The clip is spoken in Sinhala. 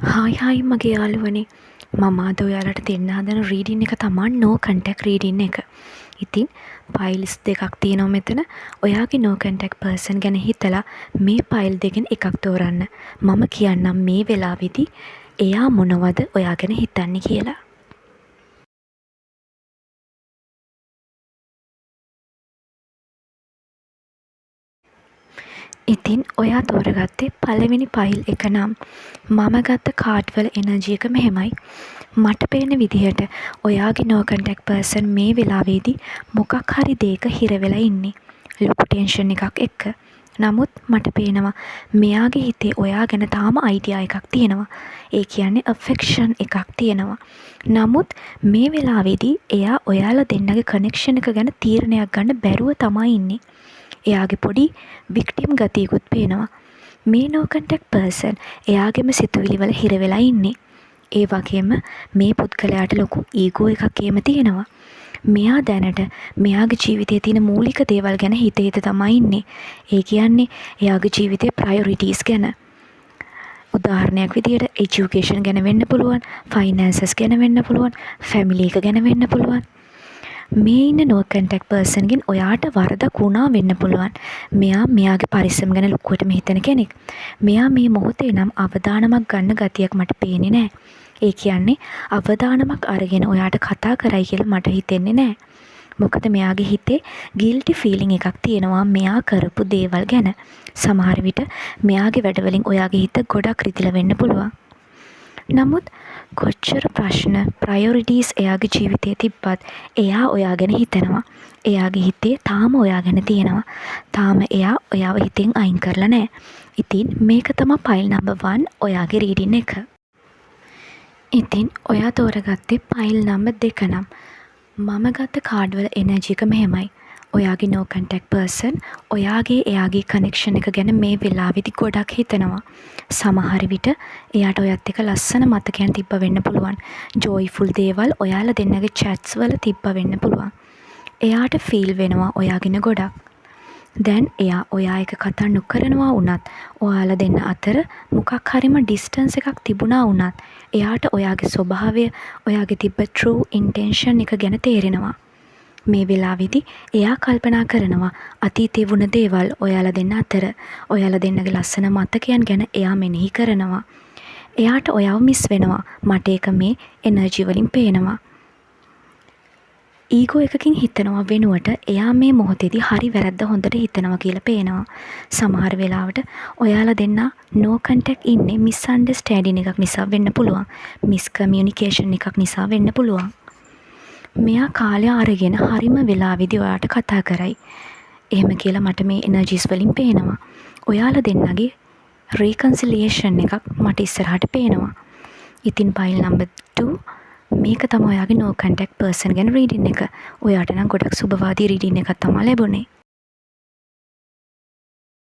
හායි මගේ යාළුවනේ. මම අද ඔයාලට දෙන්න හදන රීඩින් එක තමා නෝ කන්ටැක්ට් රීඩින් එක. ඉතින් පයිල්ස් දෙකක් තියෙනවා මෙතන. ඔයාගේ නෝ කන්ටැක්ට් පර්සන් ගැන හිතලා මේ පයිල් දෙකෙන් එකක් තෝරන්න. මම කියන්නම් මේ වෙලාවේදී එයා මොනවද ඔයා ගැන හිතන්නේ කියලා. ඉතින් ඔයා තෝරගත්තේ පළවෙනි පයිල් එක නම් මම ගත්ත කාඩ්වල එනර්ජි එක මෙහෙමයි. මට පේන විදිහට ඔයාගේ නෝ කන්ටැක්ට් පර්සන් මේ වෙලාවේදී මොකක් හරි දෙයක හිර වෙලා ඉන්නේ. ලොකු ටෙන්ෂන් එකක් එක්ක. නමුත් මට පේනවා මෙයාගේ හිතේ ඔයා ගැන තාම අයිඩියා එකක් තියෙනවා. ඒ කියන්නේ affection එකක් තියෙනවා. නමුත් මේ වෙලාවේදී එයා ඔයාලා දෙන්නගේ කනෙක්ෂන් එක ගැන තීරණයක් ගන්න බැරුව තමයි ඉන්නේ. එයාගේ පොඩි වික්ටිම් ගතියකුත් පේනවා. මේ නෝ කන්ටැක්ට් පර්සන් එයාගේම සිතුවිලි වල හිර වෙලා ඉන්නේ. ඒ වගේම මේ පුද්ගලයාට ලොකු ඊගෝ එකක් එහෙම තියෙනවා. මෙයා දැනට මෙයාගේ ජීවිතයේ තියෙන මූලික දේවල් ගැන හිත තමයි ඉන්නේ. ඒ කියන්නේ එයාගේ ජීවිතේ ප්‍රයොරිටිස් ගැන. උදාහරණයක් විදියට එජුකේෂන් ගැන වෙන්න පුළුවන්, ෆයිනෑන්සස් ගැන වෙන්න පුළුවන්, ෆැමිලි එක ගැන වෙන්න පුළුවන්. මේ ඉන්න නෝ කන්ටැක්ට් පර්සන්ගෙන් ඔයාට වරදක් වුණා වෙන්න පුළුවන්. මෙයා මෙයාගේ පරිස්සම ගැන ලොකුවටම හිතන කෙනෙක්. මෙයා මේ මොහොතේ නම් අවදානමක් ගන්න ගතියක් මට පේන්නේ නැහැ. ඒ කියන්නේ අවදානමක් අරගෙන ඔයාට කතා කරයි කියලා මට හිතෙන්නේ නැහැ. මොකද මෙයාගේ හිතේ ගිල්ටි ෆීලිං එකක් තියෙනවා මෙයා කරපු දේවල් ගැන. සමහර විට මෙයාගේ වැඩවලින් ඔයාගේ හිත ගොඩක් රිදිලා වෙන්න පුළුවන්. නමුත් කොච්චර ප්‍රශ්න ප්‍රයොරිටිස් එයාගේ ජීවිතයේ තිබ්බත් එයා ඔයා ගැන හිතනවා. එයාගේ හිතේ තාම ඔයා ගැන තියෙනවා. තාම එයා ඔයාව හිතෙන් අයින් කරලා නැහැ. ඉතින් මේක තමයි පයිල් නම්බර් 1 ඔයාගේ රීඩින් එක. ඉතින් ඔයා තෝරගත්තේ පයිල් නම්බර් 2 නම් මම ගත්ත කාඩ් වල එනර්ජි එක මෙහෙමයි. ඔයාගේ නෝ කන්ටැක්ට් පර්සන් ඔයාගේ එයාගේ කනෙක්ෂන් එක ගැන මේ වෙලාවේදී ගොඩක් හිතනවා. සමහර විට එයාට ඔයත් එක්ක ලස්සන මතකයන් තිබ්බ වෙන්න පුළුවන්. ජොයිෆුල් දේවල් ඔයාලා දෙන්නගේ chats වල තිබ්බ වෙන්න පුළුවන්. එයාට ෆීල් වෙනවා ඔයාගෙන ගොඩක්. දැන් එයා ඔයා එක කතා නොකරනවා වුණත් ඔයාලා දෙන්න අතර මොකක් හරිම ඩිස්ටන්ස් එකක් තිබුණා වුණත් එයාට ඔයාගේ ස්වභාවය ඔයාගේ තිබ්බ true intention එක ගැන තේරෙනවා. මේ වෙලාවේදී එයා කල්පනා කරනවා අතීතේ වුණ දේවල් ඔයාලා දෙන්න අතර ඔයාලා දෙන්නගේ ලස්සන මතකයන් ගැන එයා මෙනෙහි කරනවා. එයාට ඔයාව මිස් වෙනවා. මට ඒක මේ එනර්ජි වලින් පේනවා. ඊගෝ එකකින් හිතනවා වෙනුවට එයා මේ මොහොතේදී හරි වැරද්ද හොඳට හිතනවා කියලා පේනවා. සමහර වෙලාවට ඔයාලා දෙන්න නෝ කන්ටැක්ට් ඉන්නේ මිස් අන්ඩර්ස්ටෑන්ඩින් එකක් නිසා වෙන්න පුළුවන්. මිස් කමියුනිකේෂන් එකක් නිසා වෙන්න පුළුවන්. මෙයා කාලය අරගෙන හරිම වෙලාවේදී ඔයාට කතා කරයි. එහෙම කියලා මට මේ එනර්ජිස් වලින් පේනවා. ඔයාලා දෙන්නගේ රීකන්සිලියේෂන් එකක් මට ඉස්සරහට පේනවා. ඉතින් පයිල් නම්බර් 2 මේක තමයි ඔයාගේ නෝ කන්ටැක්ට් පර්සන් ගැන රීඩින් එක. ඔයාට නම් ගොඩක් සුබවාදී රීඩින් එකක් තමයි ලැබුණේ.